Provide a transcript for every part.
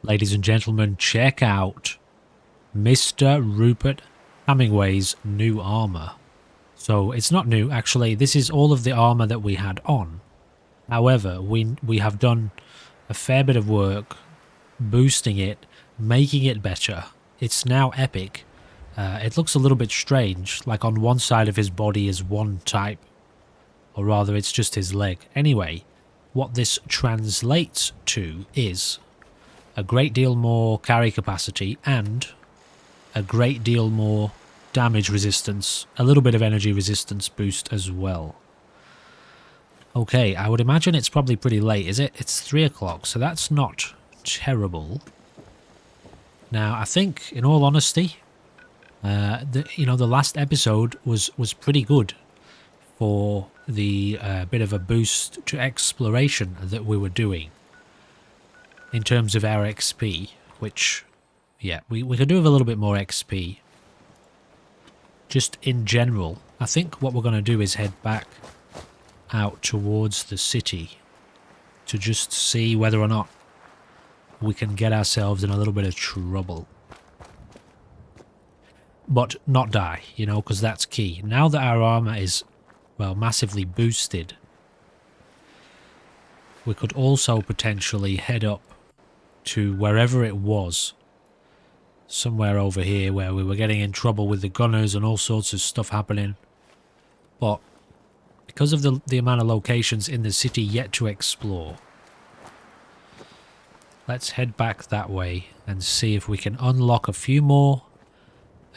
Ladies and gentlemen, check out Mr. Rupert Hemingway's new armor. So it's not new, actually. This is all of the armor that we had on. However, we have done a fair bit of work boosting it, making it better. It's now epic. It looks a little bit strange, like on one side of his body is one type, or rather it's just his leg. Anyway, what this translates to is a great deal more carry capacity and a great deal more damage resistance, a little bit of energy resistance boost as well. Okay, I would imagine it's probably pretty late, is it? It's 3 o'clock, so that's not terrible. Now, I think, in all honesty, the last episode was pretty good for the bit of a boost to exploration that we were doing in terms of our XP, which, yeah, we could do with a little bit more XP. Just in general, I think what we're going to do is head back out towards the city to just see whether or not we can get ourselves in a little bit of trouble. But not die, you know, because that's key. Now that our armor is, well, massively boosted, we could also potentially head up to wherever it was, somewhere over here where we were getting in trouble with the gunners and all sorts of stuff happening. But because of the amount of locations in the city yet to explore, let's head back that way and see if we can unlock a few more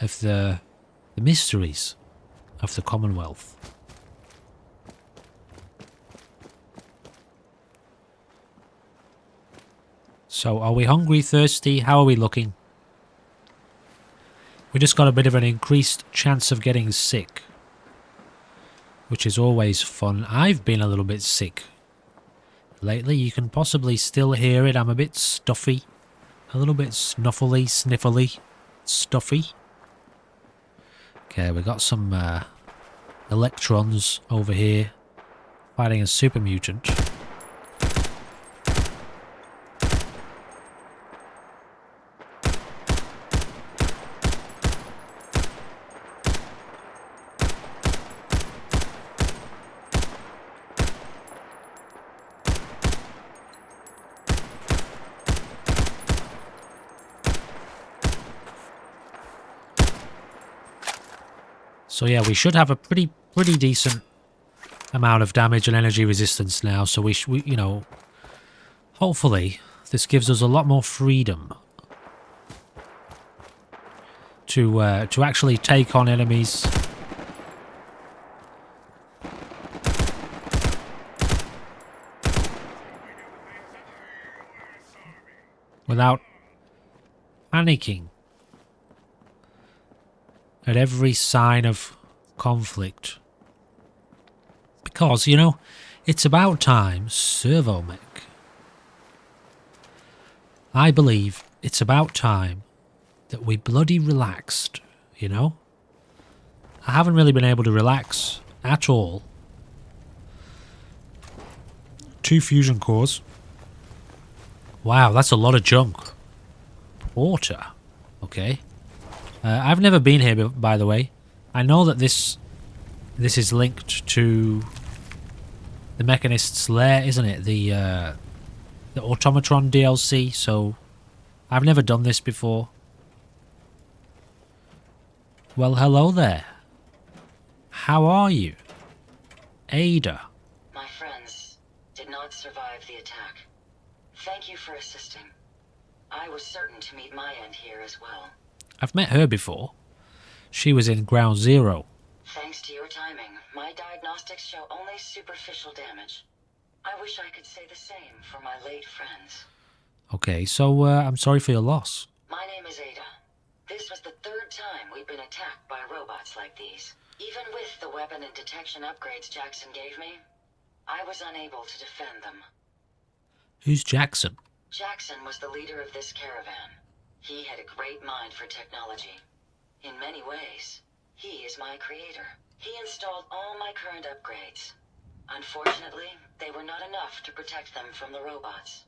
of the mysteries of the Commonwealth. So, are we hungry, thirsty? How are we looking? We just got a bit of an increased chance of getting sick, which is always fun. I've been a little bit sick lately. You can possibly still hear it. I'm a bit stuffy, a little bit snuffly, sniffly, stuffy. Okay, we got some electrons over here fighting a super mutant. So yeah, we should have a pretty decent amount of damage and energy resistance now. So we you know, hopefully this gives us a lot more freedom to actually take on enemies without panicking at every sign of conflict. Because, you know, it's about time, Servomech. I believe it's about time that we bloody relaxed, you know? I haven't really been able to relax at all. 2 fusion cores. Wow, that's a lot of junk. Porter. Okay. I've never been here, by the way. I know that this is linked to the Mechanist's Lair, isn't it? The Automatron DLC, so I've never done this before. Well, hello there. How are you? Ada. My friends did not survive the attack. Thank you for assisting. I was certain to meet my end here as well. I've met her before. She was in Ground Zero. Thanks to your timing, my diagnostics show only superficial damage. I wish I could say the same for my late friends. Okay, so I'm sorry for your loss. My name is Ada. This was the 3rd time we've been attacked by robots like these. Even with the weapon and detection upgrades Jackson gave me, I was unable to defend them. Who's Jackson? Jackson was the leader of this caravan. He had a great mind for technology. In many ways, he is my creator. He installed all my current upgrades. Unfortunately, they were not enough to protect them from the robots.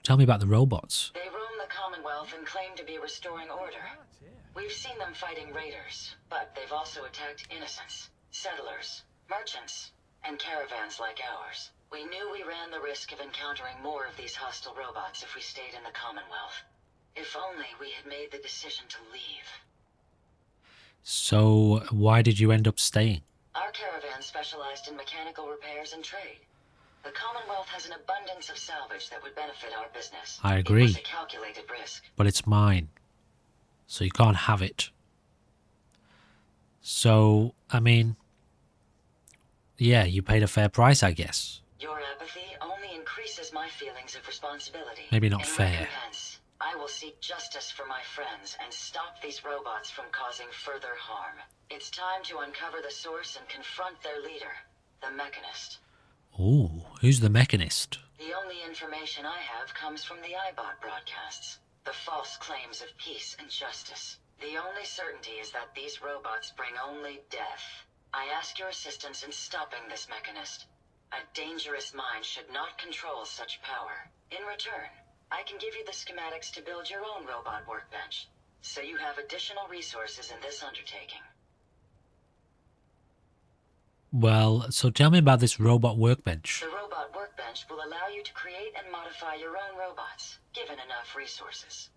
Tell me about the robots. They roam the Commonwealth and claim to be restoring order. We've seen them fighting raiders, but they've also attacked innocents, settlers, merchants, and caravans like ours. We knew we ran the risk of encountering more of these hostile robots if we stayed in the Commonwealth. If only we had made the decision to leave. So, why did you end up staying? Our caravan specialized in mechanical repairs and trade. The Commonwealth has an abundance of salvage that would benefit our business. I agree. It was a calculated risk. But it's mine. So you can't have it. So, I mean, yeah, you paid a fair price, I guess. Your apathy only increases my feelings of responsibility. Maybe not In fair. recompense, I will seek justice for my friends and stop these robots from causing further harm. It's time to uncover the source and confront their leader, the Mechanist. Ooh, who's the Mechanist? The only information I have comes from the iBot broadcasts. The false claims of peace and justice. The only certainty is that these robots bring only death. I ask your assistance in stopping this Mechanist. A dangerous mind should not control such power. In return, I can give you the schematics to build your own robot workbench, so you have additional resources in this undertaking. Well, so tell me about this robot workbench. The robot workbench will allow you to create and modify your own robots, given enough resources.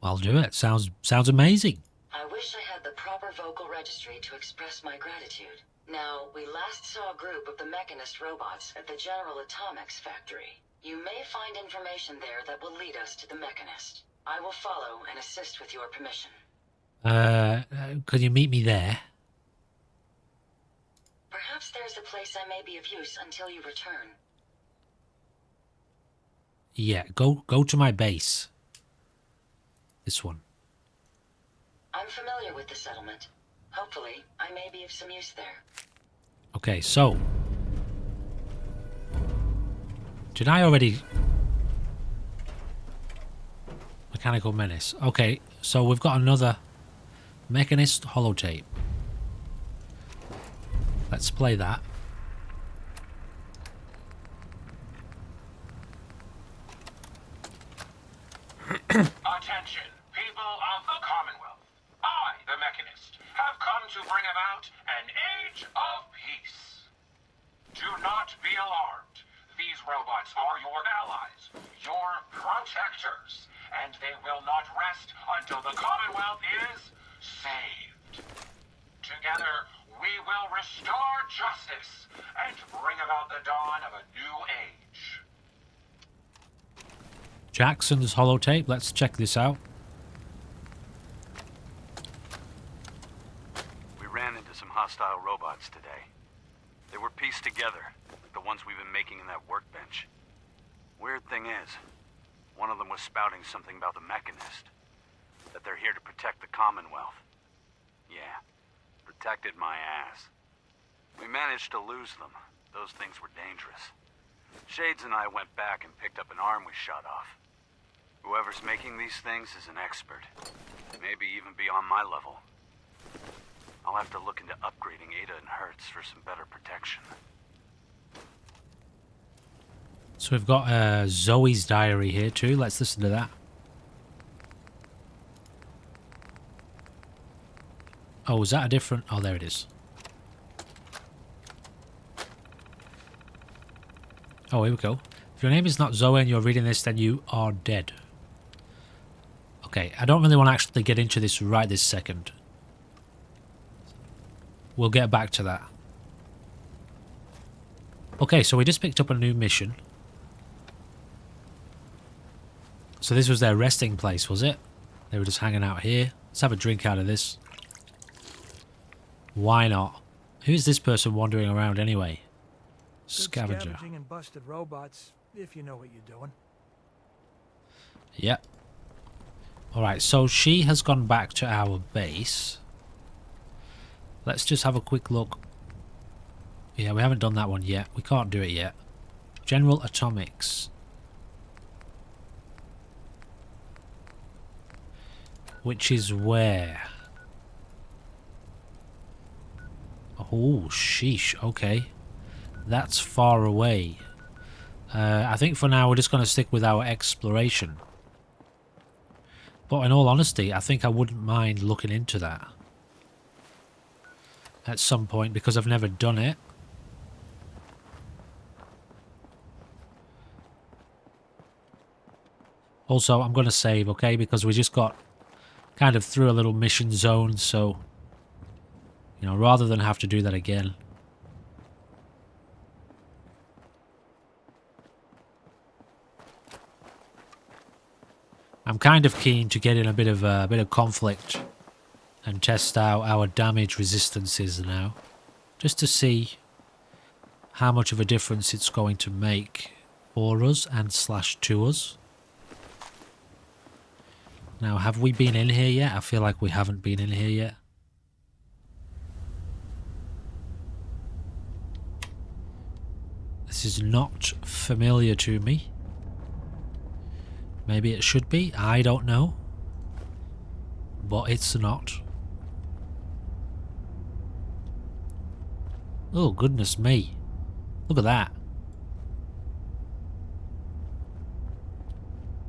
I'll do it. Sounds amazing. I wish I had the proper vocal registry to express my gratitude. Now, we last saw a group of the Mechanist robots at the General Atomics factory. You may find information there that will lead us to the Mechanist. I will follow and assist with your permission. Could you meet me there? Perhaps there's a place I may be of use until you return. Yeah, go to my base. This one. I'm familiar with the settlement. Hopefully, I may be of some use there. Okay, so... Did I already... Mechanical Menace. Okay, so we've got another Mechanist holotape. Let's play that. Attention, people of the Commonwealth. I, the Mechanist, have come to bring about an age of peace. Do not be alarmed. These robots are your allies, your protectors, and they will not rest until the Commonwealth is saved. Together, we will restore justice and bring about the dawn of a new age. Jackson's holotape. Let's check this out. We ran into some hostile robots today. They were pieced together, like the ones we've been making in that workbench. Weird thing is, one of them was spouting something about the Mechanist. That they're here to protect the Commonwealth. Yeah, protected my ass. We managed to lose them. Those things were dangerous. Shades and I went back and picked up an arm we shot off. Whoever's making these things is an expert. Maybe even beyond my level. I'll have to look into upgrading Ada and Hertz for some better protection. So we've got Zoe's diary here too. Let's listen to that. Oh, was that a different... Oh, there it is. Oh, here we go. If your name is not Zoe and you're reading this, then you are dead. Okay, I don't really want to actually get into this right this second. We'll get back to that. Okay, so we just picked up a new mission. So this was their resting place, was it? They were just hanging out here. Let's have a drink out of this. Why not? Who's this person wandering around anyway? Scavenger. Scavenging and busted robots, if you know what you're doing. Yep. Alright, so she has gone back to our base. Let's just have a quick look. Yeah, we haven't done that one yet. We can't do it yet. General Atomics. Which is where? Oh, sheesh. Okay. That's far away. I think for now we're just going to stick with our exploration. But in all honesty, I think I wouldn't mind looking into that at some point because I've never done it. Also, I'm going to save, okay, because we just got kind of through a little mission zone, so, you know, rather than have to do that again. I'm kind of keen to get in a bit of conflict and test out our damage resistances now, just to see how much of a difference it's going to make for us and / to us. Now, have we been in here yet? I feel like we haven't been in here yet. This is not familiar to me. Maybe it should be, I don't know. But it's not. Oh, goodness me. Look at that.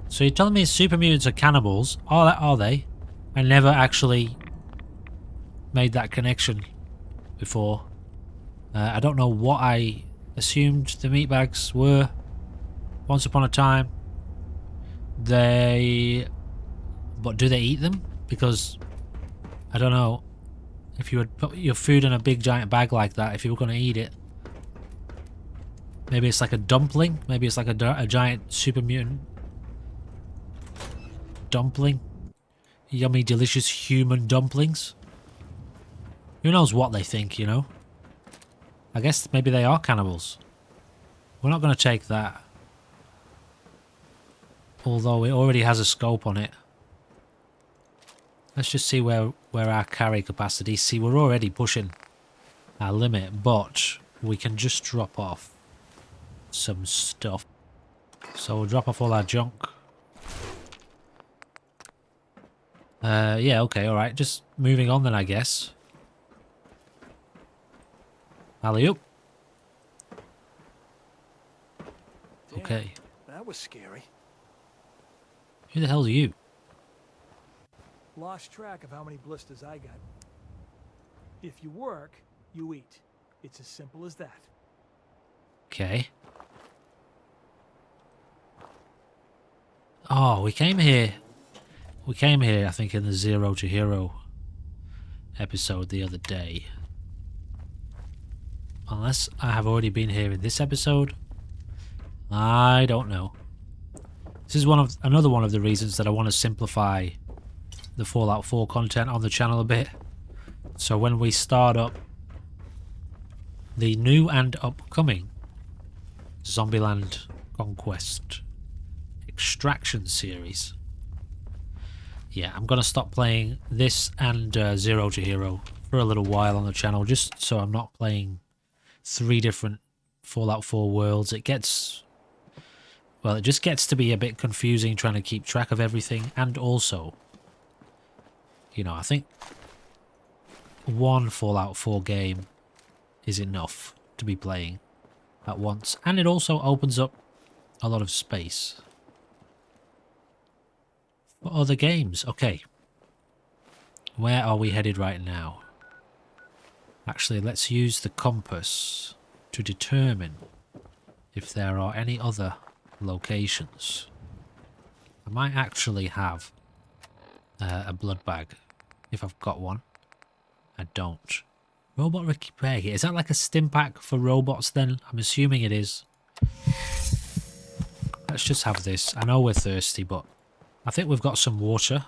So you're telling me super mutants are cannibals? Are they? I never actually made that connection before. I don't know what I assumed the meatbags were once upon a time. But do they eat them? Because, I don't know, if you would put your food in a big giant bag like that, if you were going to eat it, maybe it's like a dumpling? Maybe it's like a giant super mutant dumpling? Yummy, delicious human dumplings? Who knows what they think, you know? I guess maybe they are cannibals. We're not going to take that. Although it already has a scope on it. Let's just see where our carry capacity. See, we're already pushing our limit, but we can just drop off some stuff. So we'll drop off all our junk. Yeah, okay, alright. Just moving on then, I guess. Alley-oop. Okay. That was scary. Who the hell are you? Lost track of how many blisters I got. If you work, you eat. It's as simple as that. Okay. Oh, we came here. We came here, I think, in the Zero to Hero episode the other day. Unless I have already been here in this episode. I don't know. This is another one of the reasons that I want to simplify the Fallout 4 content on the channel a bit. So when we start up the new and upcoming Zombieland Conquest Extraction series, yeah, I'm going to stop playing this and Zero to Hero for a little while on the channel, just so I'm not playing 3 different Fallout 4 worlds. It gets... well, it just gets to be a bit confusing trying to keep track of everything, and also, you know, I think one Fallout 4 game is enough to be playing at once, and it also opens up a lot of space for other games. Okay, where are we headed right now? Actually, let's use the compass to determine if there are any other locations. I might actually have a blood bag if I've got one. I don't. Robot repair kit. Is that like a stim pack for robots then? I'm assuming it is. Let's just have this. I know we're thirsty, but I think we've got some water.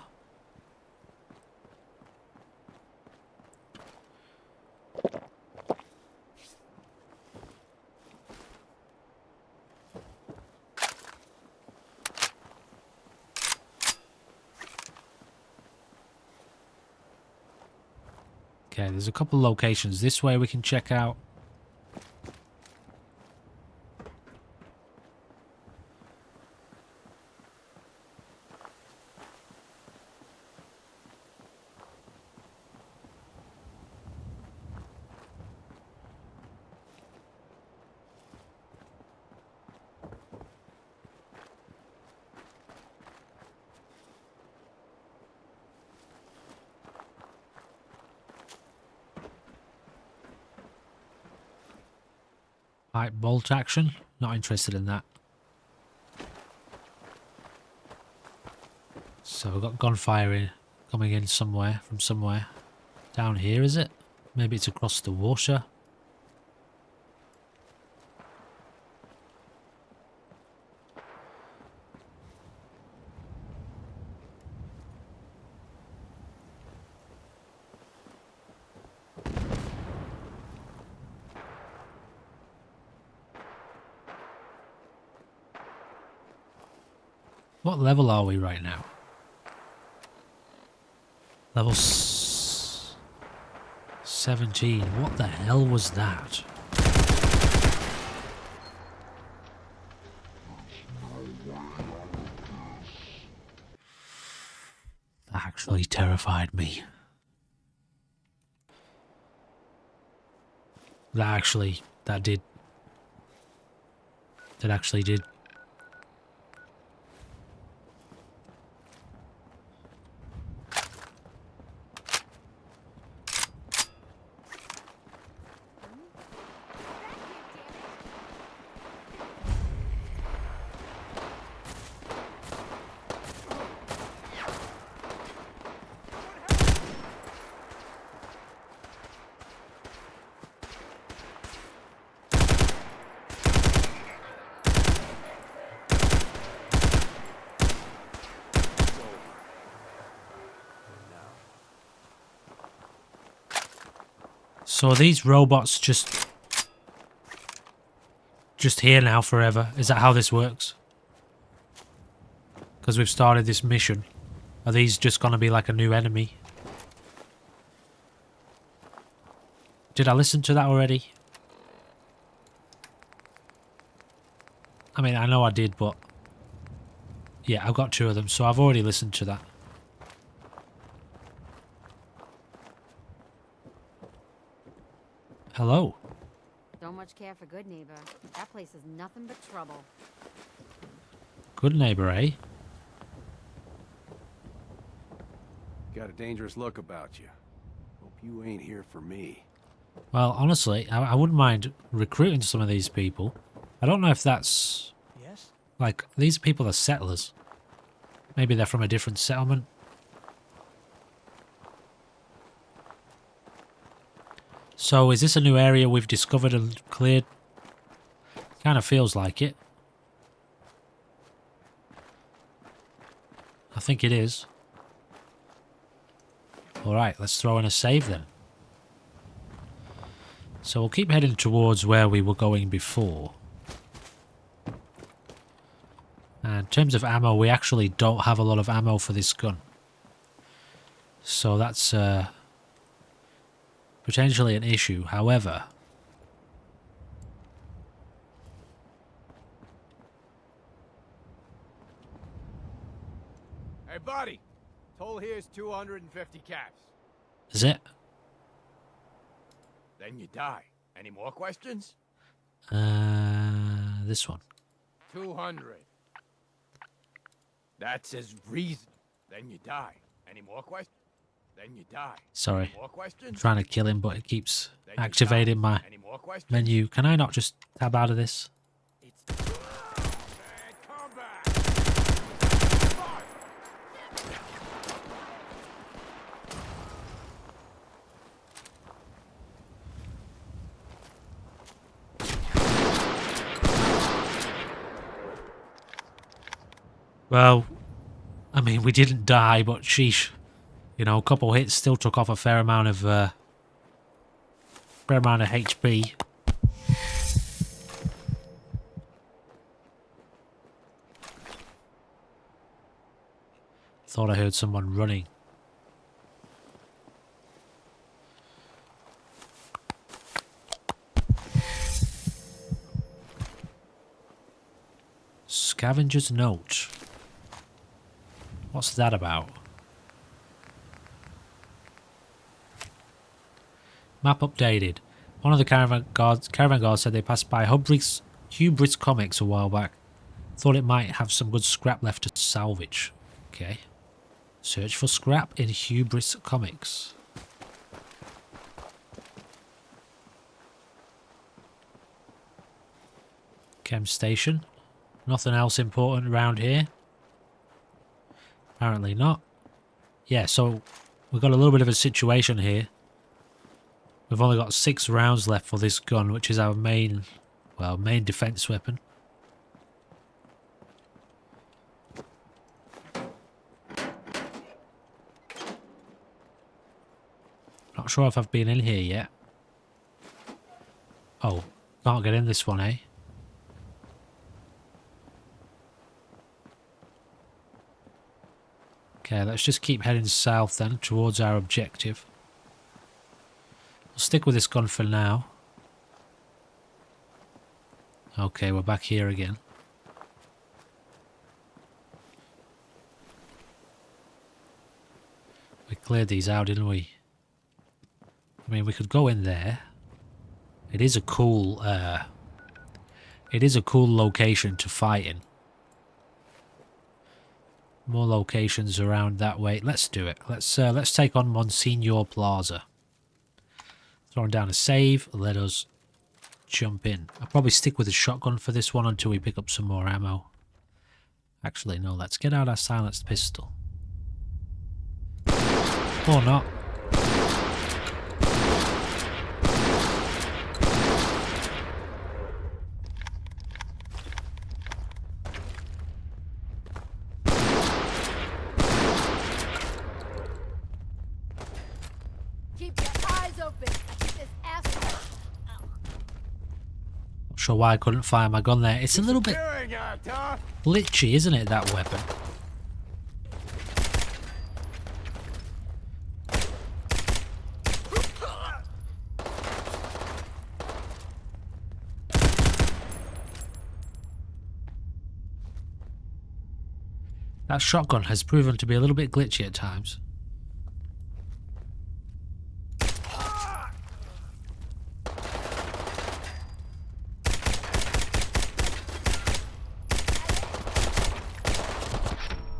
Okay, there's a couple locations this way we can check out. Pipe bolt action. Not interested in that. So we've got gunfire coming in somewhere, from somewhere. Down here, is it? Maybe it's across the water. What level are we right now? Level 17. What the hell was that? That actually terrified me. That actually did. So are these robots just here now forever? Is that how this works? Because we've started this mission. Are these just going to be like a new enemy? Did I listen to that already? I mean, I know I did, but... yeah, I've got 2 of them, so I've already listened to that. Hello. Don't much care for good neighbor. That place is nothing but trouble. Good neighbor, eh? Got a dangerous look about you. Hope you ain't here for me. Well, honestly, I wouldn't mind recruiting some of these people. I don't know if that's... Yes? like, these people are settlers. Maybe they're from a different settlement. So, is this a new area we've discovered and cleared? Kind of feels like it. I think it is. Alright, let's throw in a save then. So we'll keep heading towards where we were going before. And in terms of ammo, we actually don't have a lot of ammo for this gun. So that's potentially an issue. However... Hey, buddy. Toll here's 250 caps. is it? Then you die. Any more questions? This one. 200. That's his reason. Then you die. Any more questions? Then you die. Sorry. More I'm questions? trying to kill him, but it keeps Then you activating die. my Any more questions? menu. Can I not just tab out of this? It's bad combat. Fire! Well, I mean, we didn't die, but sheesh. You know, a couple hits still took off a fair amount of HP. Thought I heard someone running. Scavenger's note. What's that about? Map updated. One of the caravan guards said they passed by Hubris Comics a while back. Thought it might have some good scrap left to salvage. Okay. Search for scrap in Hubris Comics. Chem station. Nothing else important around here. Apparently not. Yeah, so we've got a little bit of a situation here. We've only got 6 rounds left for this gun, which is our main, well, main defense weapon. Not sure if I've been in here yet. Oh, can't get in this one, eh? Okay, let's just keep heading south then, towards our objective. We'll stick with this gun for now. Okay, we're back here again. We cleared these out, didn't we? I mean, we could go in there. It is a cool location to fight in. More locations around that way. Let's do it. Let's take on Monsignor Plaza. Throwing down a save. Let us jump in. I'll probably stick with the shotgun for this one until we pick up some more ammo. Actually, no. Let's get out our silenced pistol. Or not. Keep your eyes open. Keep this asshole. Not sure why I couldn't fire my gun there. It's a little bit glitchy, isn't it, that weapon? That shotgun has proven to be a little bit glitchy at times.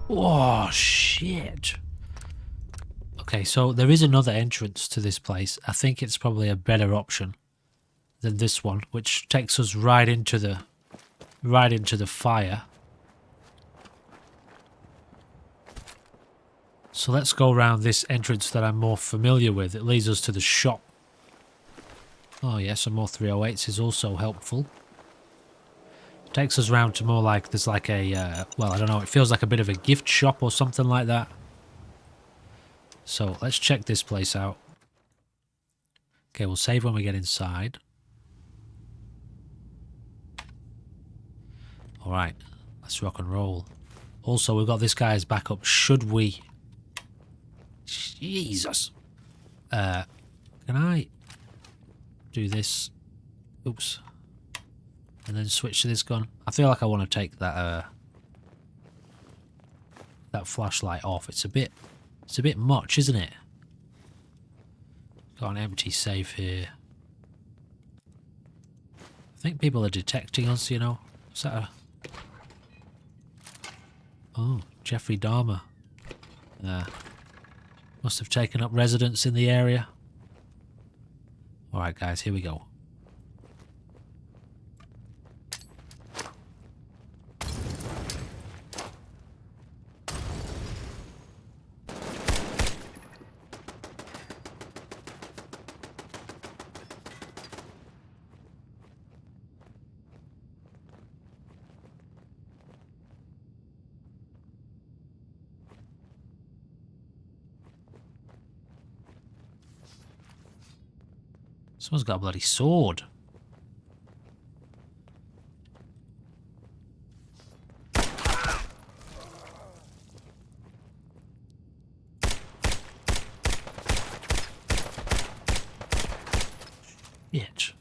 Oh, shit. Okay, so there is another entrance to this place. I think it's probably a better option than this one, which takes us right into the fire. So let's go around this entrance that I'm more familiar with. It leads us to the shop. Oh yeah, some more 308s is also helpful. Takes us round to more like, there's like a, well, I don't know, it feels like a bit of a gift shop or something like that. So let's check this place out. Okay, we'll save when we get inside. Alright, let's rock and roll. Also, we've got this guy as backup, should we... Jesus. Can I do this? Oops. And then switch to this gun. I feel like I want to take that that flashlight off. It's a bit much, isn't it? Got an empty safe here. I think people are detecting us, you know. Is that a... Oh, Jeffrey Dahmer. Must have taken up residence in the area. Alright guys, here we go. Someone's got a bloody sword. Bitch.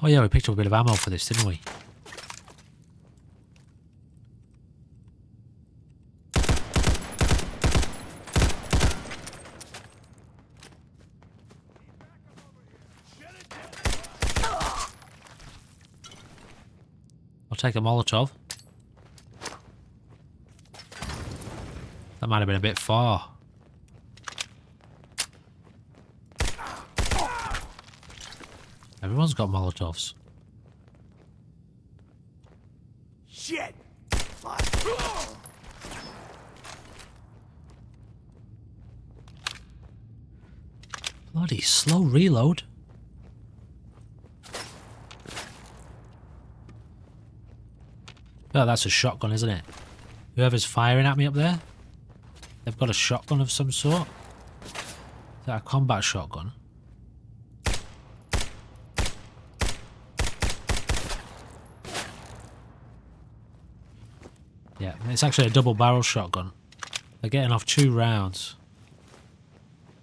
Oh yeah, we picked up a bit of ammo for this, didn't we? I'll take a Molotov. That might have been a bit far. Everyone's got Molotovs. Shit! Bloody slow reload. Oh, that's a shotgun, isn't it? Whoever's firing at me up there, they've got a shotgun of some sort. Is that a combat shotgun? Yeah, it's actually a double barrel shotgun. They're getting off 2 rounds.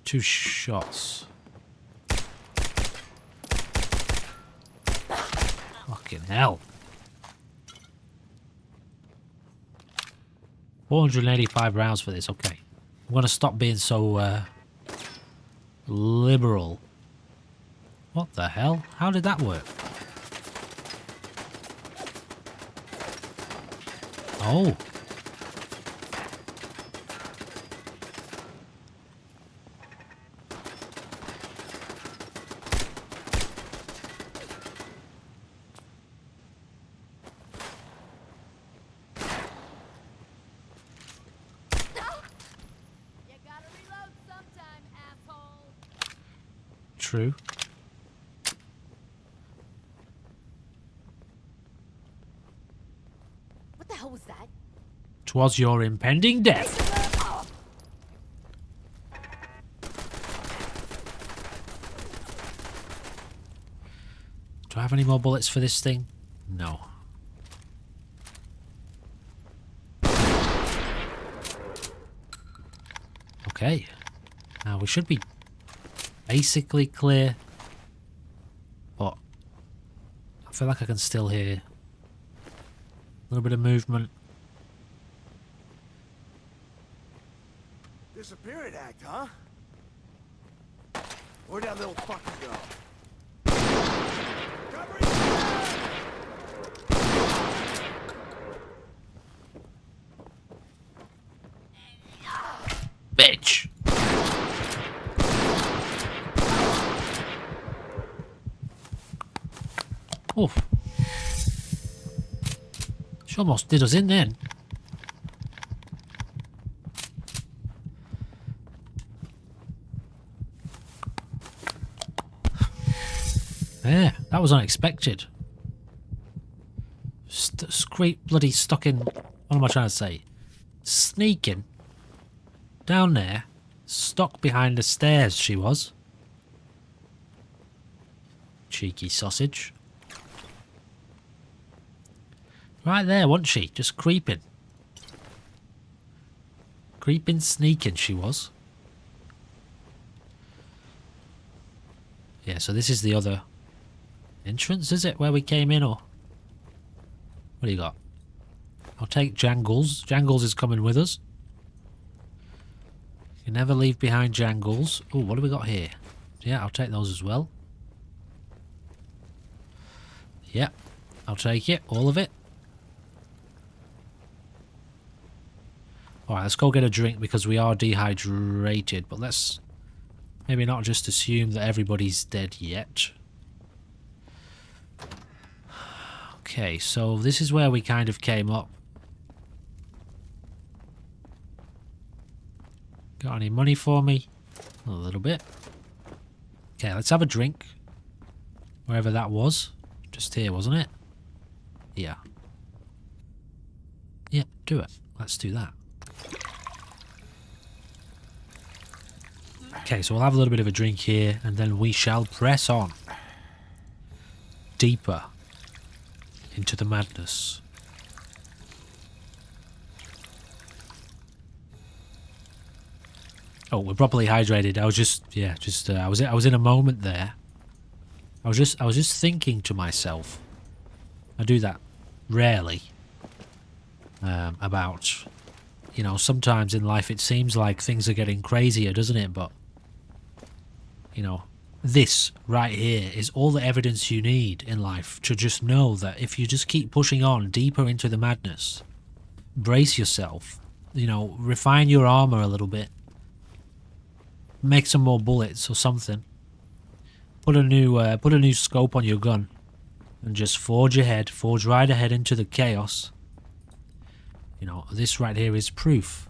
2 shots. Fucking hell. 485 rounds for this, okay. I'm gonna stop being so liberal. What the hell? How did that work? Oh. You gotta reload sometime, asshole. True. What the hell was that? 'Twas your impending death. Do I have any more bullets for this thing? No. Okay. Now we should be basically clear. But I feel like I can still hear a little bit of movement. Disappearing act, huh? Where'd that little fucker go? Covering Bitch! Oof. She almost did us in then. Yeah, that was unexpected. Bloody stuck in... What am I trying to say? Sneaking. Down there. Stuck behind the stairs, she was. Cheeky sausage. Right there, wasn't she? Just creeping. Creeping, sneaking she was. Yeah, so this is the other entrance, is it? Where we came in, or... What do you got? I'll take Jangles. Jangles is coming with us. You never leave behind Jangles. Oh, what do we got here? Yeah, I'll take those as well. Yeah, I'll take it. All of it. Alright, let's go get a drink because we are dehydrated. But let's maybe not just assume that everybody's dead yet. Okay, so this is where we kind of came up. Got any money for me? A little bit. Okay, let's have a drink. Wherever that was. Just here, wasn't it? Yeah. Yeah, do it. Let's do that. Okay, so we'll have a little bit of a drink here, and then we shall press on. Deeper into the madness. Oh, we're properly hydrated. I was just, yeah, I was in a moment there. I was just thinking to myself. I do that rarely. About, you know, sometimes in life it seems like things are getting crazier, doesn't it? But, you know, this right here is all the evidence you need in life to just know that if you just keep pushing on deeper into the madness, brace yourself, you know, refine your armor a little bit, make some more bullets or something, put a new scope on your gun, and just forge right ahead into the chaos. You know, this right here is proof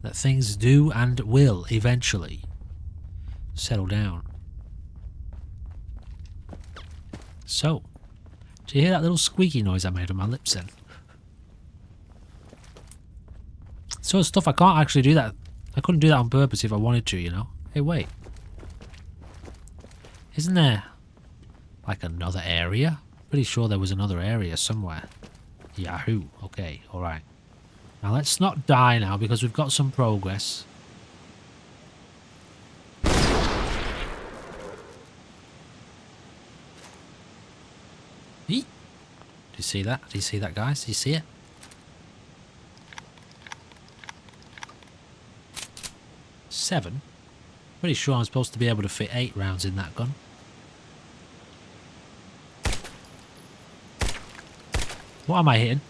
that things do and will eventually settle down. So, do you hear that little squeaky noise I made on my lips then? So stuff, I can't actually do that. I couldn't do that on purpose if I wanted to, you know. Hey, wait. Isn't there like another area? Pretty sure there was another area somewhere. Yahoo. Okay, alright. Now let's not die now because we've got some progress. Do you see that? Do you see that, guys? Do you see it? Seven? Pretty sure I'm supposed to be able to fit 8 rounds in that gun. What am I hitting?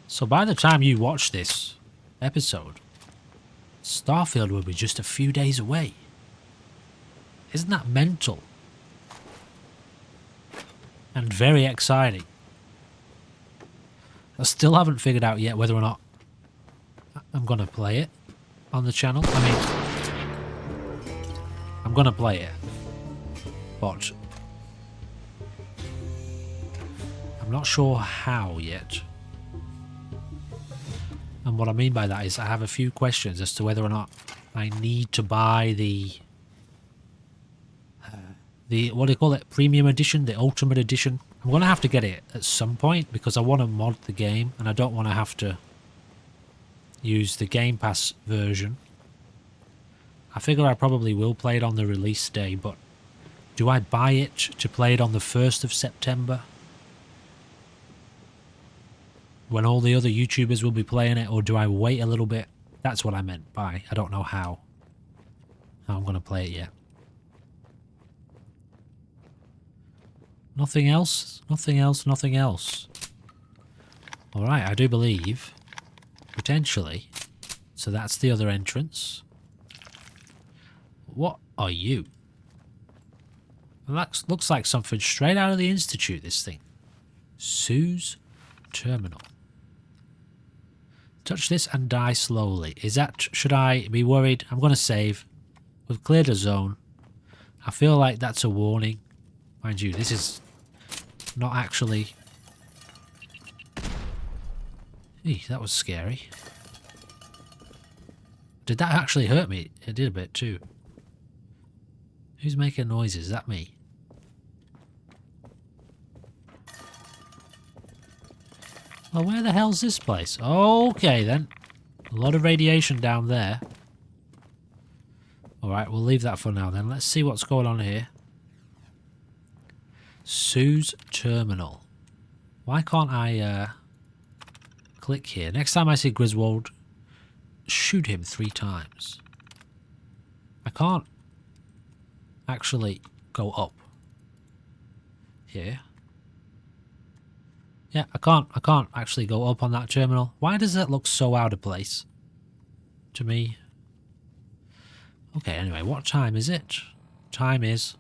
So by the time you watch this episode, Starfield will be just a few days away. Isn't that mental? And very exciting. I still haven't figured out yet whether or not I'm going to play it on the channel. I mean, I'm going to play it, but I'm not sure how yet. And what I mean by that is I have a few questions as to whether or not I need to buy the what do you call it, premium edition, the ultimate edition. I'm going to have to get it at some point because I want to mod the game and I don't want to have to use the Game Pass version. I figure I probably will play it on the release day, but do I buy it to play it on the 1st of September? When all the other YouTubers will be playing it, or do I wait a little bit? That's what I meant by I don't know how I'm going to play it yet. Nothing else? Nothing else? Nothing else. Alright, I do believe, potentially, so that's the other entrance. What are you? That looks like something straight out of the Institute, this thing. Sue's Terminal. Touch this and die slowly. Is that... should I be worried? I'm going to save. We've cleared a zone. I feel like that's a warning. Mind you, this is not actually... Eey, that was scary. Did that actually hurt me? It did a bit too. Who's making noises? Is that me? Well, where the hell's this place? Okay, then. A lot of radiation down there. Alright, we'll leave that for now then. Let's see what's going on here. Sue's Terminal. Why can't I click here? Next time I see Griswold, shoot him 3 times. I can't actually go up here. Yeah, I can't actually go up on that terminal. Why does that look so out of place to me? Okay, anyway, what time is it? Time is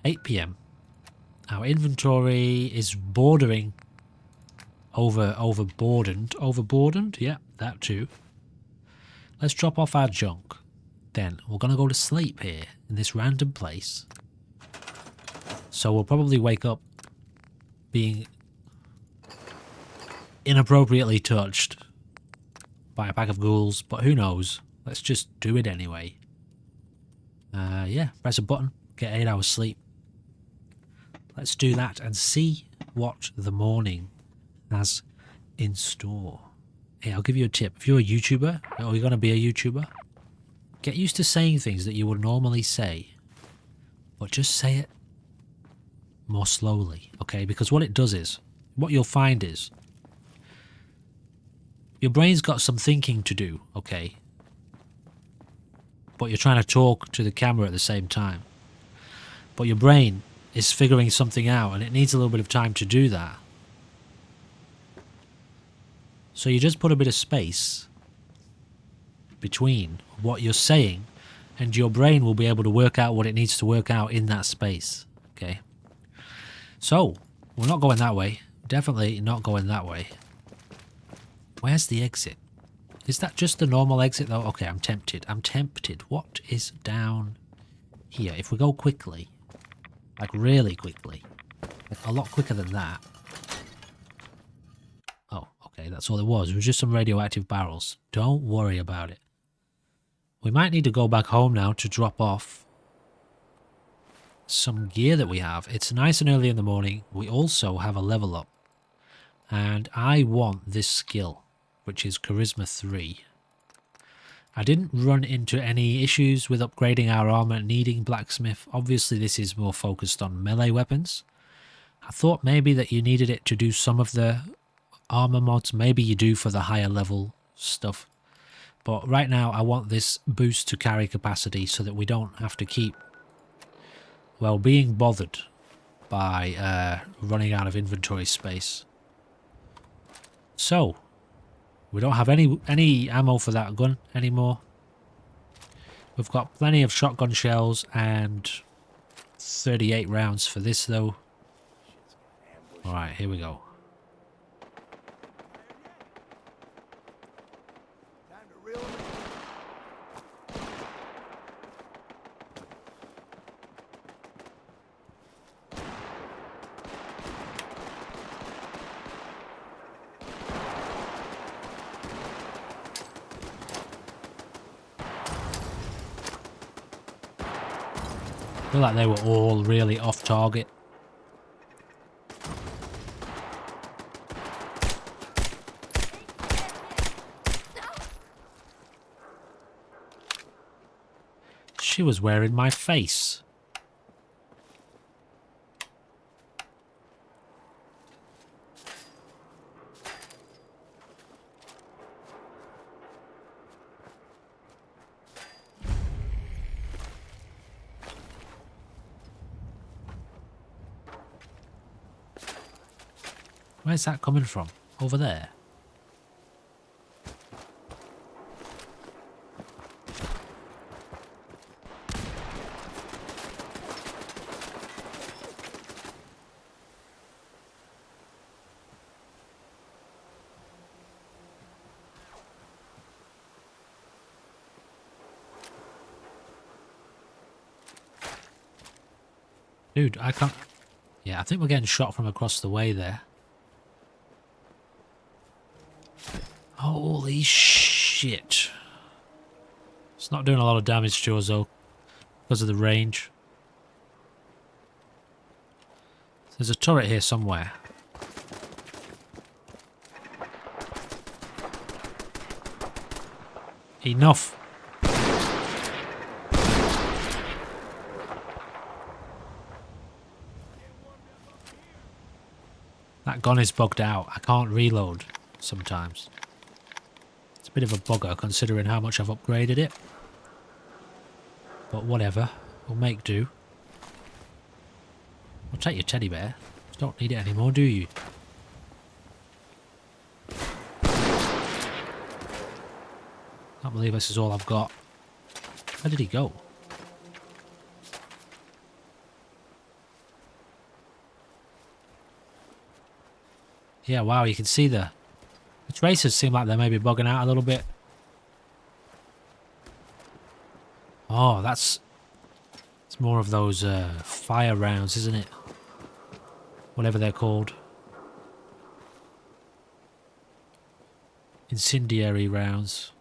8 PM. Our inventory is bordering overburdened. Yeah, that too. Let's drop off our junk. Then we're gonna go to sleep here in this random place. So we'll probably wake up being inappropriately touched by a pack of ghouls, but who knows? Let's just do it anyway. Yeah, press a button, get 8 hours sleep. Let's do that and see what the morning has in store. Hey, I'll give you a tip. If you're a YouTuber, or you're going to be a YouTuber, get used to saying things that you would normally say, but just say it more slowly, okay? Because what it does is, what you'll find is, your brain's got some thinking to do, okay? But you're trying to talk to the camera at the same time. But your brain is figuring something out, and it needs a little bit of time to do that. So you just put a bit of space between what you're saying, and your brain will be able to work out what it needs to work out in that space. Okay. So, we're not going that way. Definitely not going that way. Where's the exit? Is that just the normal exit though? Okay, I'm tempted. I'm tempted. What is down here? If we go quickly, like really quickly, like a lot quicker than that. Oh, okay, that's all it was. It was just some radioactive barrels. Don't worry about it. We might need to go back home now to drop off some gear that we have. It's nice and early in the morning. We also have a level up. And I want this skill, which is Charisma 3. I didn't run into any issues with upgrading our armor needing blacksmith. Obviously this is more focused on melee weapons. I thought maybe that you needed it to do some of the armor mods. Maybe you do for the higher level stuff. But right now I want this boost to carry capacity so that we don't have to keep, well, being bothered by running out of inventory space. So, we don't have any ammo for that gun anymore. We've got plenty of shotgun shells and 38 rounds for this though. Alright, here we go. I feel like they were all really off target. She was wearing my face. Where's that coming from? Over there? Dude, I can't... Yeah, I think we're getting shot from across the way there. Holy shit. It's not doing a lot of damage to us though, because of the range. There's a turret here somewhere. Enough. That gun is bugged out. I can't reload sometimes. It's a bit of a bugger considering how much I've upgraded it. But whatever. We'll make do. I'll take your teddy bear. You don't need it anymore, do you? Can't believe this is all I've got. Where did he go? Yeah, wow, you can see the tracers seem like they may be bugging out a little bit. Oh, it's more of those fire rounds, isn't it? Whatever they're called. Incendiary rounds.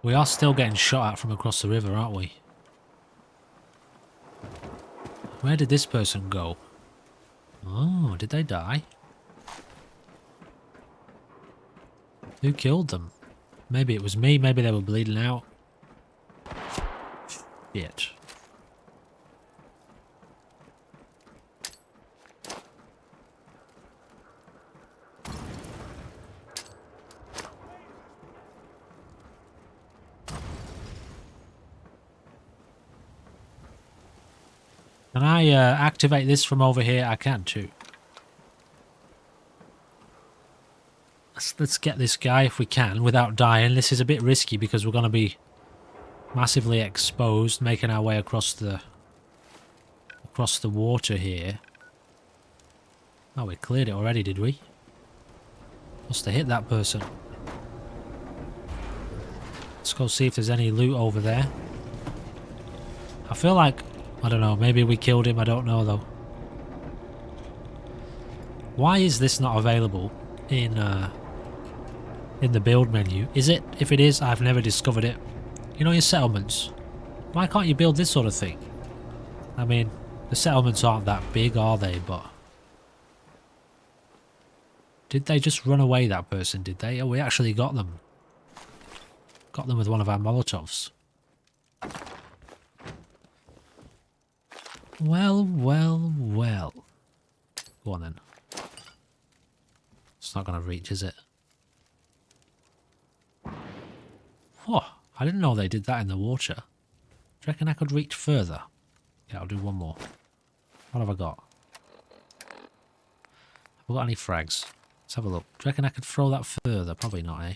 We are still getting shot at from across the river, aren't we? Where did this person go? Oh, did they die? Who killed them? Maybe it was me, maybe they were bleeding out. Shit. Can I activate this from over here? I can too. Let's get this guy if we can without dying. This is a bit risky because we're going to be massively exposed, making our way across the water here. Oh, we cleared it already, did we? Must have hit that person. Let's go see if there's any loot over there. I feel like, I don't know, maybe we killed him, I don't know though. Why is this not available in the build menu? Is it? If it is, I've never discovered it. You know your settlements. Why can't you build this sort of thing? I mean, the settlements aren't that big, are they? But did they just run away, that person, did they? Oh, we actually got them. Got them with one of our Molotovs. Well, well, well. Go on then. It's not going to reach, is it? Oh, I didn't know they did that in the water. Do you reckon I could reach further? Yeah, I'll do one more. What have I got? Have I got any frags? Let's have a look. Do you reckon I could throw that further? Probably not, eh?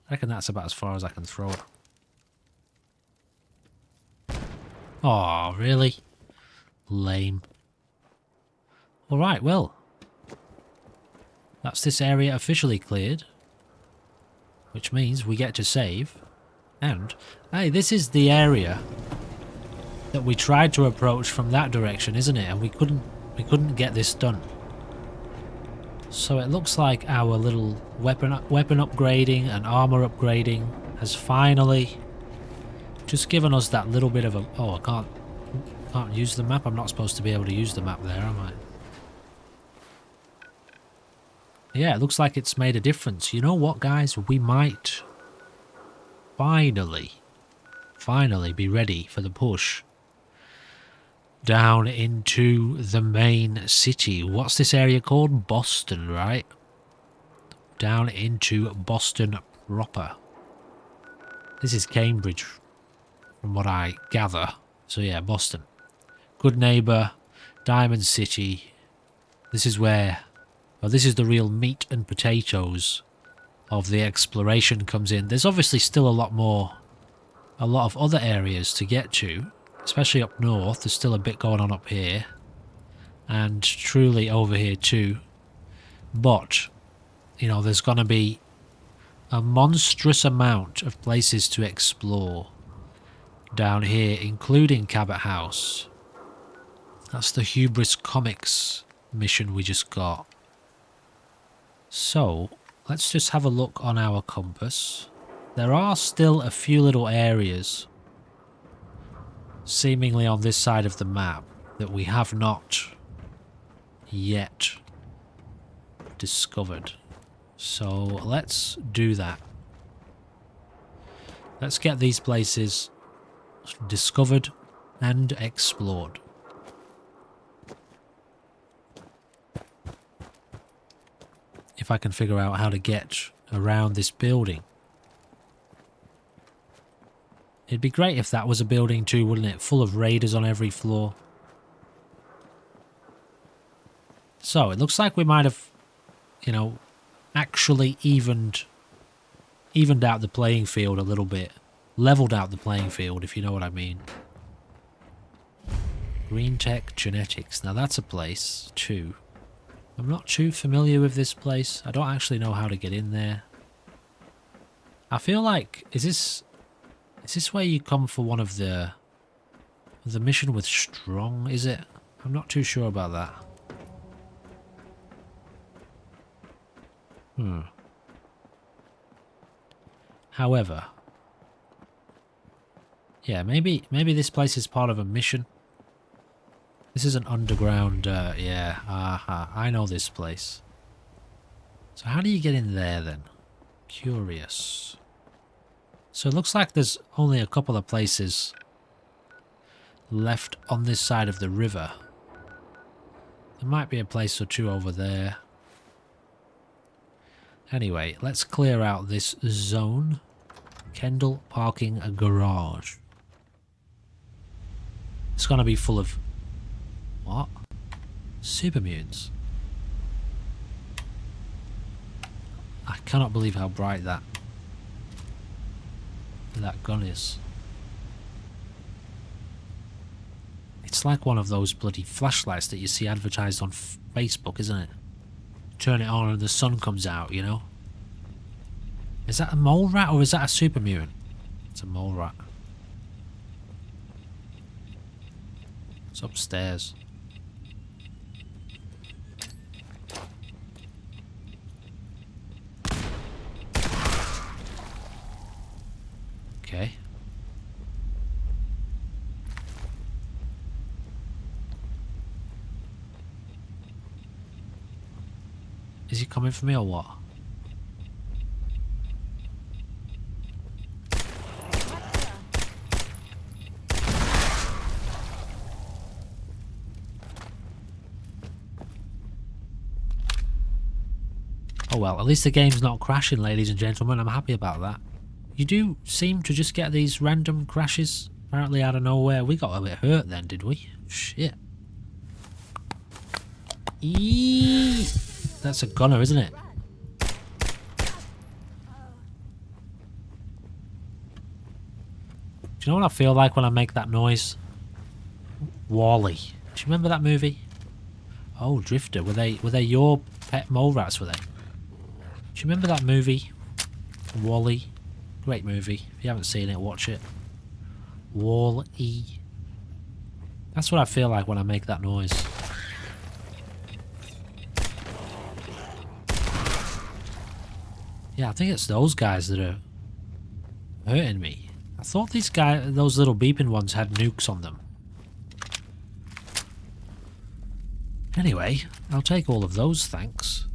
I reckon that's about as far as I can throw it. Oh, really? Lame. Alright, well. That's this area officially cleared. Which means we get to save. And, hey, this is the area that we tried to approach from that direction, isn't it? And we couldn't get this done. So it looks like our little weapon upgrading and armor upgrading has finally just given us that little bit of a... Oh, I can't use the map. I'm not supposed to be able to use the map there, am I? Yeah, it looks like it's made a difference. You know what, guys? We might finally be ready for the push down into the main city. What's this area called? Boston, right? Down into Boston proper. This is Cambridge, from what I gather. So yeah, Boston. Good Neighbor, Diamond City. This is where... Well, this is the real meat and potatoes of the exploration comes in. There's obviously still a lot of other areas to get to, especially up north. There's still a bit going on up here, and truly over here too. But, you know, there's going to be a monstrous amount of places to explore down here, including Cabot House. That's the Hubris Comics mission we just got. So, let's just have a look on our compass. There are still a few little areas seemingly on this side of the map that we have not yet discovered. So, let's do that. Let's get these places discovered and explored. If I can figure out how to get around this building. It'd be great if that was a building too, wouldn't it? Full of raiders on every floor. So, it looks like we might have, you know, actually evened out the playing field a little bit. Leveled out the playing field, if you know what I mean. Green Tech Genetics. Now that's a place too. I'm not too familiar with this place. I don't actually know how to get in there. I feel like, is this where you come for one of the mission with Strong, is it? I'm not too sure about that. However, Yeah, maybe this place is part of a mission. This is an underground, yeah, I know this place. So how do you get in there then? Curious. So it looks like there's only a couple of places left on this side of the river. There might be a place or two over there. Anyway, let's clear out this zone. Kendall parking a garage. It's gonna be full of... what? Super mutants. I cannot believe how bright that gun is. It's like one of those bloody flashlights that you see advertised on Facebook, isn't it? Turn it on and the sun comes out, you know? Is that a mole rat or is that a super mutant? It's a mole rat. It's upstairs. Okay. Is he coming for me or what? Oh well, at least the game's not crashing, ladies and gentlemen. I'm happy about that. You do seem to just get these random crashes, apparently out of nowhere. We got a bit hurt then, did we? Shit. Eee! That's a gunner, isn't it? Do you know what I feel like when I make that noise? Wall-E. Do you remember that movie? Oh, Drifter. Were they your pet mole rats, were they? Do you remember that movie? Wall-E. Great movie. If you haven't seen it, watch it. Wall-E. That's what I feel like when I make that noise. Yeah, I think it's those guys that are hurting me. I thought those little beeping ones had nukes on them. Anyway, I'll take all of those, thanks.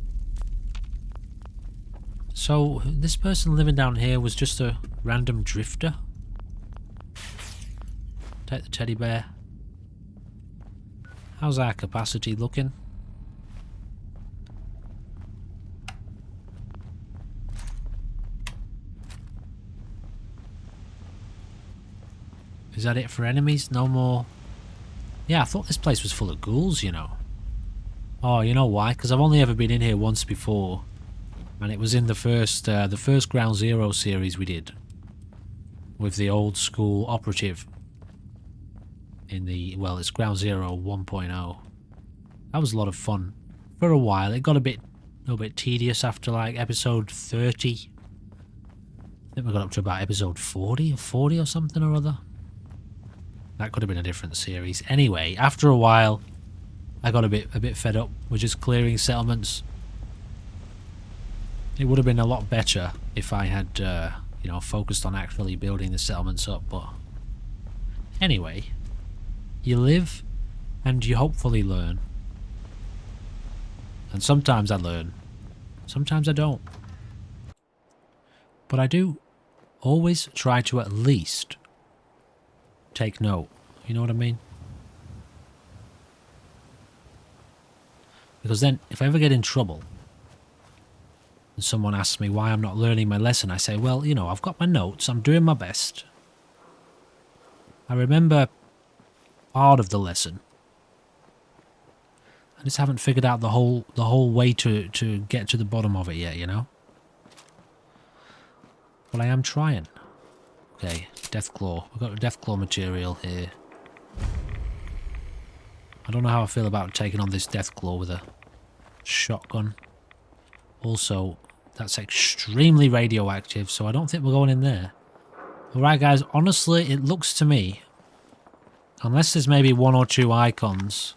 So, this person living down here was just a random drifter? Take the teddy bear. How's our capacity looking? Is that it for enemies? No more? Yeah, I thought this place was full of ghouls, you know. Oh, you know why? Because I've only ever been in here once before. And it was in the first Ground Zero series we did. With the old school operative. In the, well, it's Ground Zero 1.0. That was a lot of fun. For a while. It got a bit tedious after like episode 30. I think we got up to about episode 40 or something or other. That could have been a different series. Anyway, after a while, I got a bit fed up with just clearing settlements. It would have been a lot better if I had, you know, focused on actually building the settlements up. But anyway, you live and you hopefully learn. And sometimes I learn, sometimes I don't. But I do always try to at least take note. You know what I mean? Because then, if I ever get in trouble, and someone asks me why I'm not learning my lesson, I say, well, you know, I've got my notes, I'm doing my best. I remember part of the lesson. I just haven't figured out the whole way to get to the bottom of it yet, you know? But I am trying. Okay, Deathclaw. We've got Deathclaw material here. I don't know how I feel about taking on this Deathclaw with a shotgun. Also, that's extremely radioactive, so I don't think we're going in there. Alright guys, honestly, it looks to me, unless there's maybe one or two icons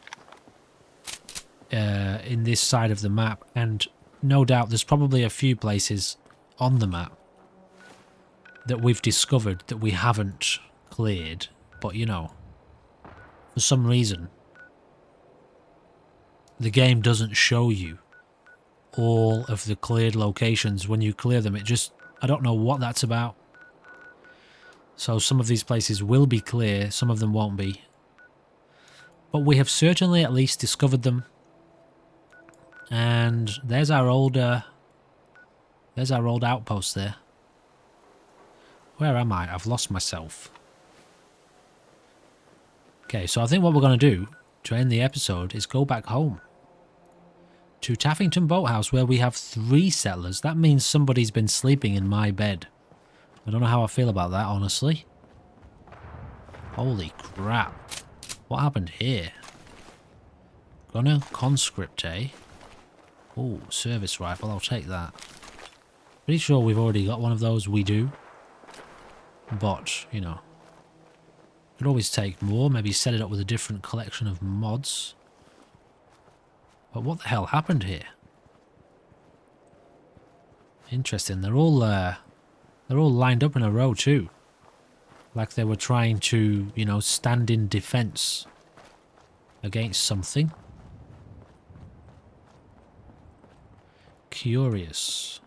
in this side of the map, and no doubt there's probably a few places on the map that we've discovered that we haven't cleared, but you know, for some reason, the game doesn't show you all of the cleared locations when you clear them. It just, I don't know what that's about. So some of these places will be clear, some of them won't be. But we have certainly at least discovered them. And there's our old outpost there. Where am I? I've lost myself. Okay, so I think what we're going to do to end the episode is go back home to Taffington Boathouse, where we have 3 settlers. That means somebody's been sleeping in my bed. I don't know how I feel about that, honestly. Holy crap. What happened here? Gunner conscript, eh? Oh, service rifle, I'll take that. Pretty sure we've already got one of those. We do. But, you know, could always take more. Maybe set it up with a different collection of mods. But what the hell happened here? Interesting. They're all lined up in a row too. Like they were trying to, you know, stand in defense against something. Curious.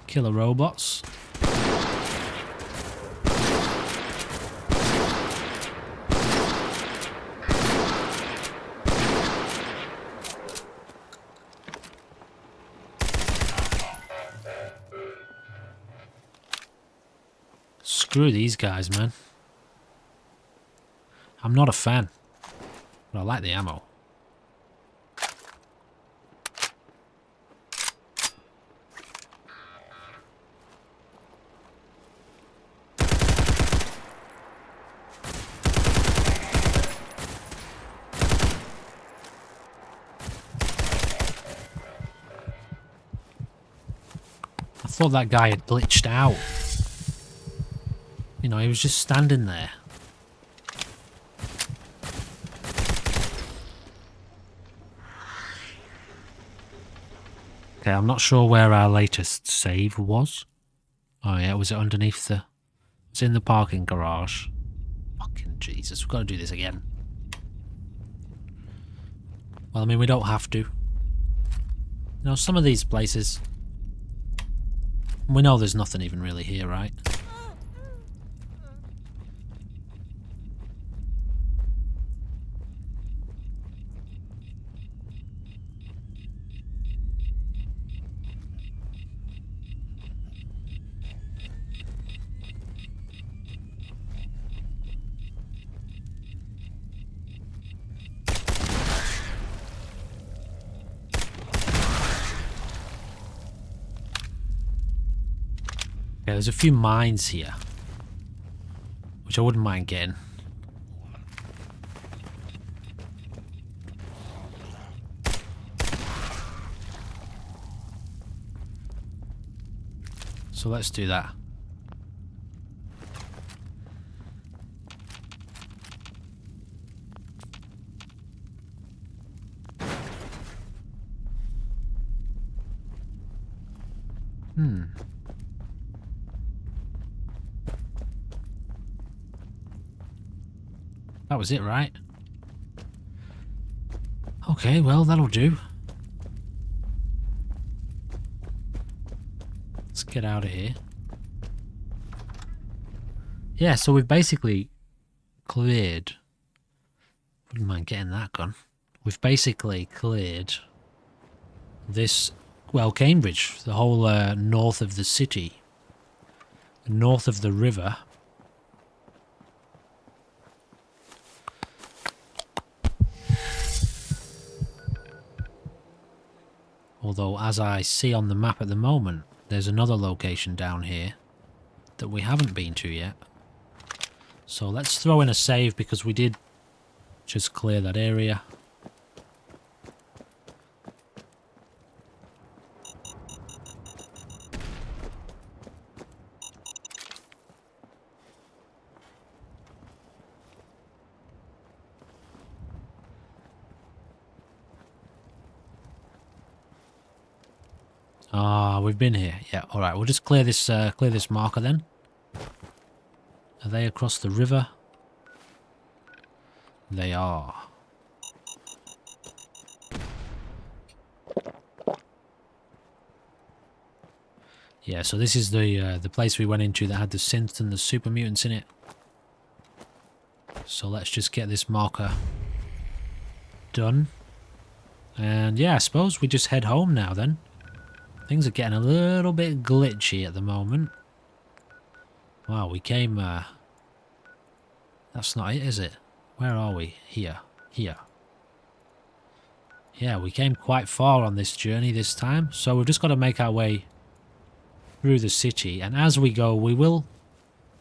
Killer robots. Screw these guys, man. I'm not a fan, but I like the ammo. I thought that guy had glitched out. You know, he was just standing there. Okay, I'm not sure where our latest save was. Oh yeah, was it underneath the... It's in the parking garage. Fucking Jesus, we've got to do this again. Well, I mean, we don't have to. You know, some of these places... We know there's nothing even really here, right? Yeah, there's a few mines here, which I wouldn't mind getting. So let's do that. That was it, right? Okay, well, that'll do. Let's get out of here. Yeah, so we've basically cleared... Wouldn't mind getting that gun. We've basically cleared this... Well, Cambridge. The whole north of the city. North of the river. Although, as I see on the map at the moment, there's another location down here that we haven't been to yet. So let's throw in a save because we did just clear that area. Ah, we've been here. Yeah, alright, we'll just clear this marker then. Are they across the river? They are. Yeah, so this is the place we went into that had the synth and the super mutants in it. So let's just get this marker done. And yeah, I suppose we just head home now then. Things are getting a little bit glitchy at the moment. Wow, we came... that's not it, is it? Where are we? Here. Here. Yeah, we came quite far on this journey this time. So we've just got to make our way through the city. And as we go, we will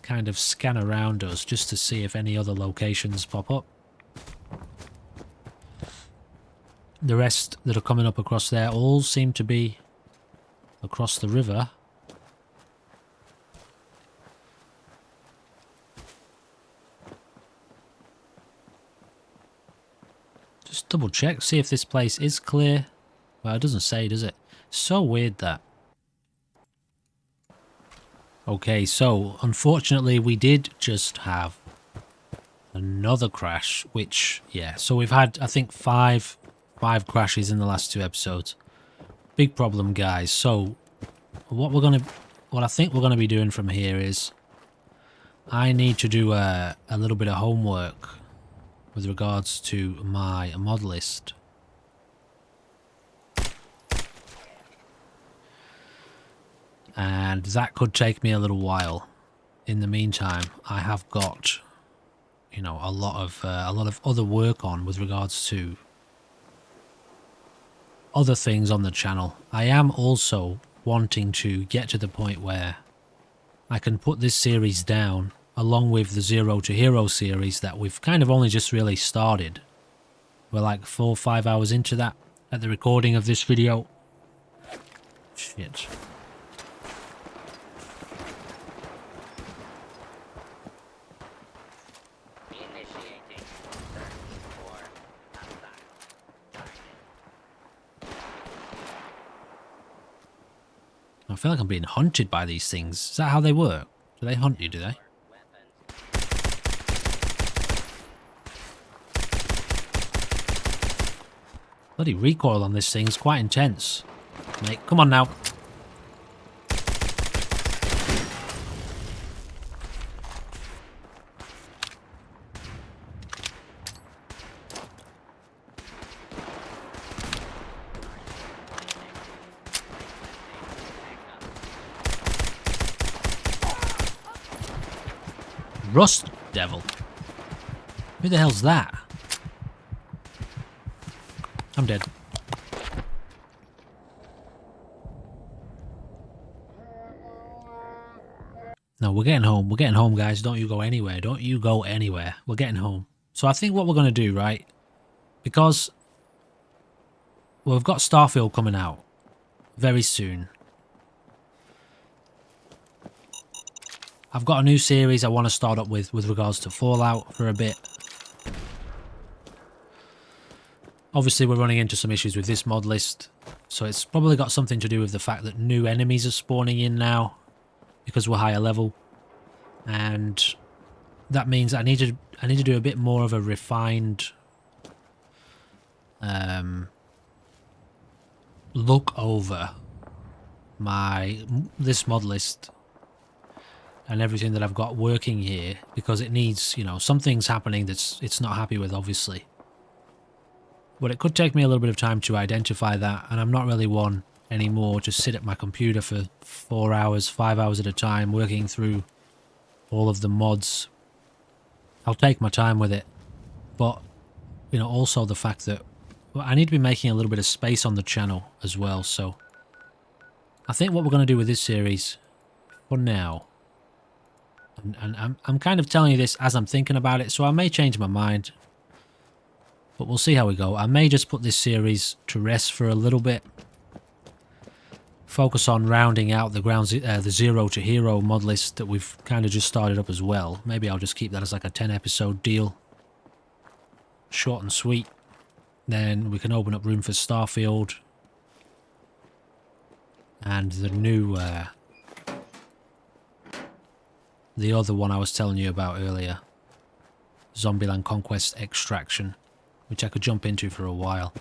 kind of scan around us just to see if any other locations pop up. The rest that are coming up across there all seem to be across the river. Just double check, see if this place is clear. Well, it doesn't say, does it? So weird that. Okay, so unfortunately we did just have another crash, which, yeah, so we've had, I think, five crashes in the last 2 episodes. Big problem, guys. So what I think we're gonna be doing from here is I need to do a little bit of homework with regards to my mod list. And that could take me a little while. In the meantime, I have got, you know, a lot of other work on with regards to other things on the channel. I am also wanting to get to the point where I can put this series down along with the Zero to Hero series that we've kind of only just really started. We're like 4 or 5 hours into that at the recording of this video. Shit. I feel like I'm being hunted by these things. Is that how they work? Do they hunt you, do they? Bloody recoil on this thing is quite intense. Mate, come on now. Rust Devil. Who the hell's that? I'm dead. No, we're getting home. We're getting home, guys. Don't you go anywhere. Don't you go anywhere. We're getting home. So I think what we're going to do, right, because well, we've got Starfield coming out very soon. I've got a new series I want to start up with regards to Fallout for a bit. Obviously, we're running into some issues with this mod list, so it's probably got something to do with the fact that new enemies are spawning in now because we're higher level, and that means I need to do a bit more of a refined look over this mod list and everything that I've got working here, because it needs, you know, something's happening that's it's not happy with, obviously. But it could take me a little bit of time to identify that, and I'm not really one anymore to sit at my computer for 4 hours, 5 hours at a time working through all of the mods. I'll take my time with it, but, you know, also the fact that I need to be making a little bit of space on the channel as well, so I think what we're going to do with this series for now, and I'm kind of telling you this as I'm thinking about it, so I may change my mind, but we'll see how we go. I may just put this series to rest for a little bit, focus on rounding out the Zero to Hero mod list that we've kind of just started up as well. Maybe I'll just keep that as like a 10 episode deal, short and sweet. Then we can open up room for Starfield. and the new, the other one I was telling you about earlier, Zombieland Conquest Extraction, which I could jump into for a while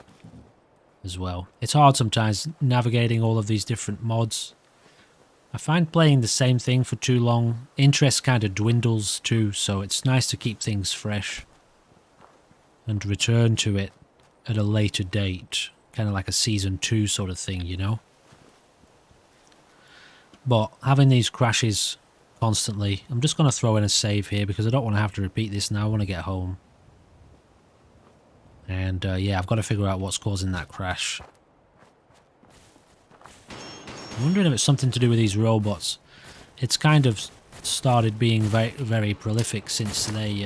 as well. It's hard sometimes navigating all of these different mods. I find playing the same thing for too long, interest kind of dwindles too, so it's nice to keep things fresh and return to it at a later date, kind of like a season 2 sort of thing, you know? But having these crashes constantly, I'm just going to throw in a save here because I don't want to have to repeat this now. I want to get home. And yeah, I've got to figure out what's causing that crash. I'm wondering if it's something to do with these robots. It's kind of started being very, very prolific since they...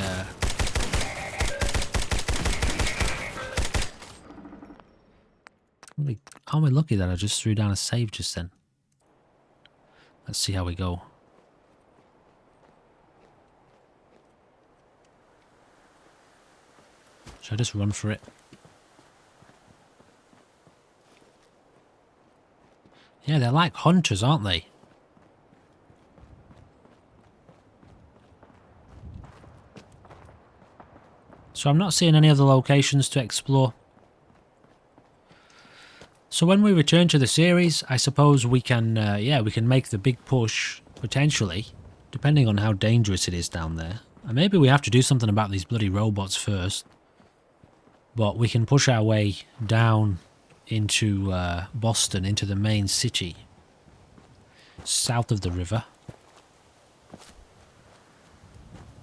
Aren't we lucky that I just threw down a save just then? Let's see how we go. Should I just run for it? Yeah, they're like hunters, aren't they? So I'm not seeing any other locations to explore. So when we return to the series, I suppose we can, yeah, we can make the big push, potentially, depending on how dangerous it is down there. And maybe we have to do something about these bloody robots first. But we can push our way down into Boston, into the main city, south of the river.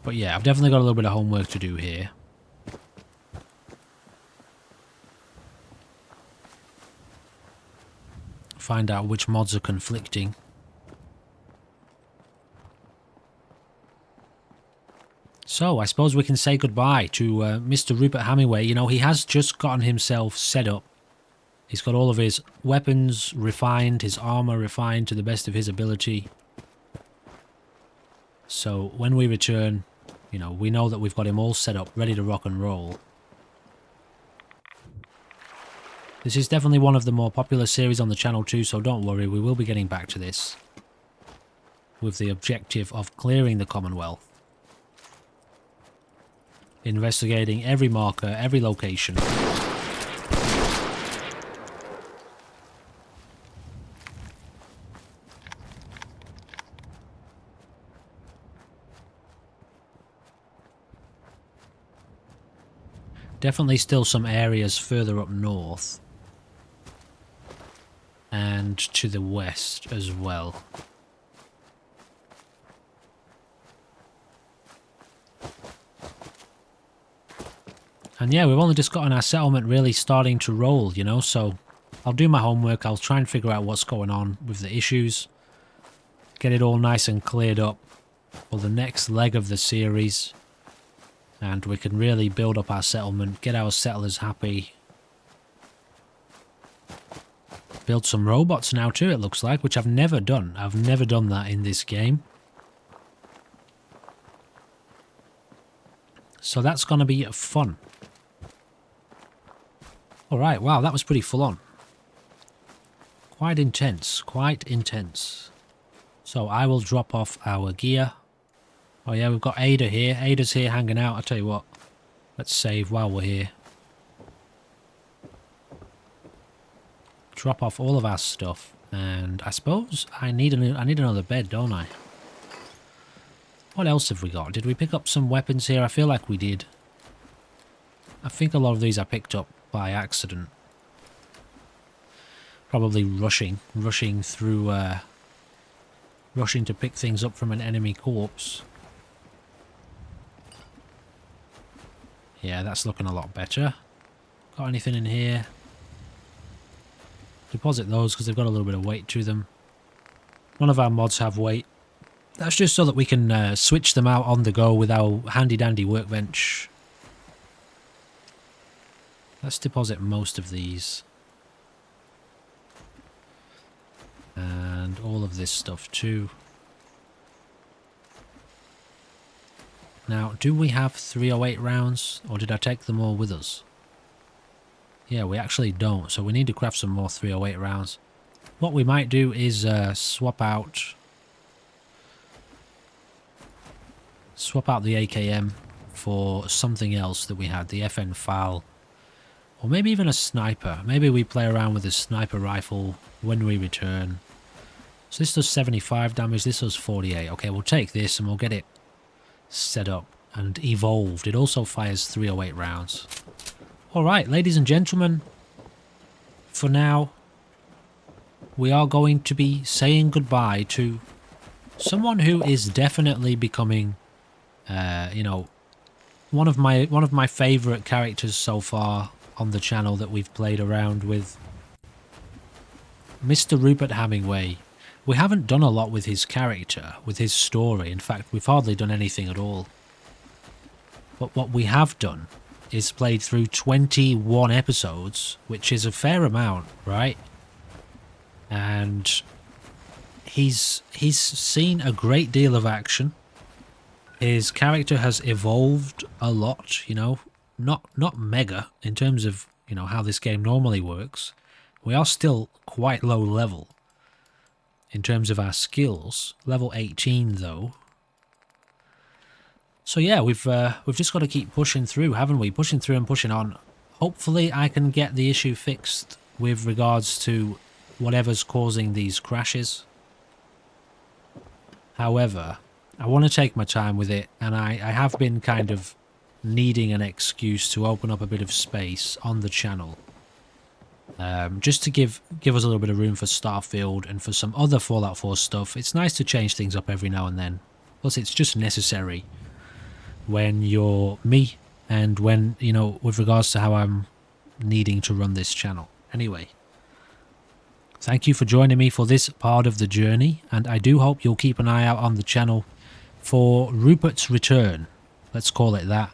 But yeah, I've definitely got a little bit of homework to do here. Find out which mods are conflicting. So, I suppose we can say goodbye to Mr. Rupert Hemingway. You know, he has just gotten himself set up. He's got all of his weapons refined, his armor refined to the best of his ability. So, when we return, you know, we know that we've got him all set up, ready to rock and roll. This is definitely one of the more popular series on the channel too, so don't worry, we will be getting back to this. With the objective of clearing the Commonwealth. Investigating every marker, every location. Definitely still some areas further up north. And to the west as well. And yeah, we've only just gotten our settlement really starting to roll, you know, so I'll do my homework, I'll try and figure out what's going on with the issues. Get it all nice and cleared up for the next leg of the series. And we can really build up our settlement, get our settlers happy. Build some robots now too, it looks like, which I've never done. I've never done that in this game. So that's going to be fun. Alright, wow, that was pretty full on. Quite intense, quite intense. So I will drop off our gear. Oh yeah, we've got Ada here. Ada's here hanging out, I'll tell you what. Let's save while we're here. Drop off all of our stuff. And I suppose I need another bed, don't I? What else have we got? Did we pick up some weapons here? I feel like we did. I think a lot of these I picked up by accident. Probably rushing through, rushing to pick things up from an enemy corpse. Yeah, that's looking a lot better. Got anything in here? Deposit those because they've got a little bit of weight to them. None of our mods have weight. That's just so that we can switch them out on the go with our handy-dandy workbench. Let's deposit most of these. And all of this stuff too. Now, do we have 308 rounds, or did I take them all with us? Yeah, we actually don't, so we need to craft some more 308 rounds. what we might do is swap out the AKM for something else that we had, the FN FAL, or maybe even a sniper. Maybe we play around with a sniper rifle when we return. So this does 75 damage, this does 48. Okay, we'll take this and we'll get it set up and evolved. It also fires 308 rounds. Alright, ladies and gentlemen, for now, we are going to be saying goodbye to someone who is definitely becoming, you know, one of my favourite characters so far on the channel that we've played around with. Mr. Rupert Hemingway. We haven't done a lot with his character, with his story. In fact, we've hardly done anything at all. But what we have done is played through 21 episodes, which is a fair amount, right? And he's seen a great deal of action. His character has evolved a lot, you know, not mega in terms of, you know, how this game normally works. We are still quite low level in terms of our skills. Level 18 though. So yeah, we've just got to keep pushing through, haven't we? Pushing through and pushing on. Hopefully I can get the issue fixed with regards to whatever's causing these crashes. However, I want to take my time with it, and I have been kind of needing an excuse to open up a bit of space on the channel. Just to give us a little bit of room for Starfield and for some other Fallout 4 stuff. It's nice to change things up every now and then. Plus, it's just necessary when you're me and when, you know, with regards to how I'm needing to run this channel. Anyway, thank you for joining me for this part of the journey, and I do hope you'll keep an eye out on the channel for Rupert's return. Let's call it that.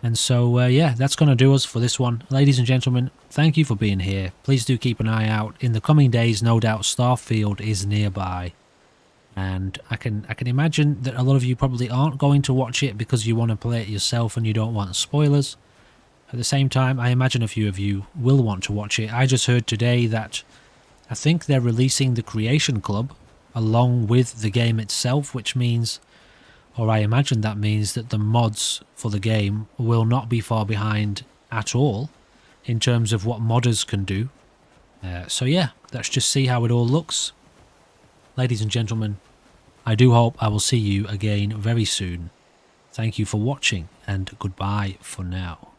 And so, yeah, that's going to do us for this one. Ladies and gentlemen, thank you for being here. Please do keep an eye out. In the coming days, no doubt, Starfield is nearby. And I can imagine that a lot of you probably aren't going to watch it because you want to play it yourself and you don't want spoilers. At the same time, I imagine a few of you will want to watch it. I just heard today that I think they're releasing the Creation Club along with the game itself, which means, or I imagine that means, that the mods for the game will not be far behind at all in terms of what modders can do. So yeah, let's just see how it all looks. Ladies and gentlemen, I do hope I will see you again very soon. Thank you for watching, and goodbye for now.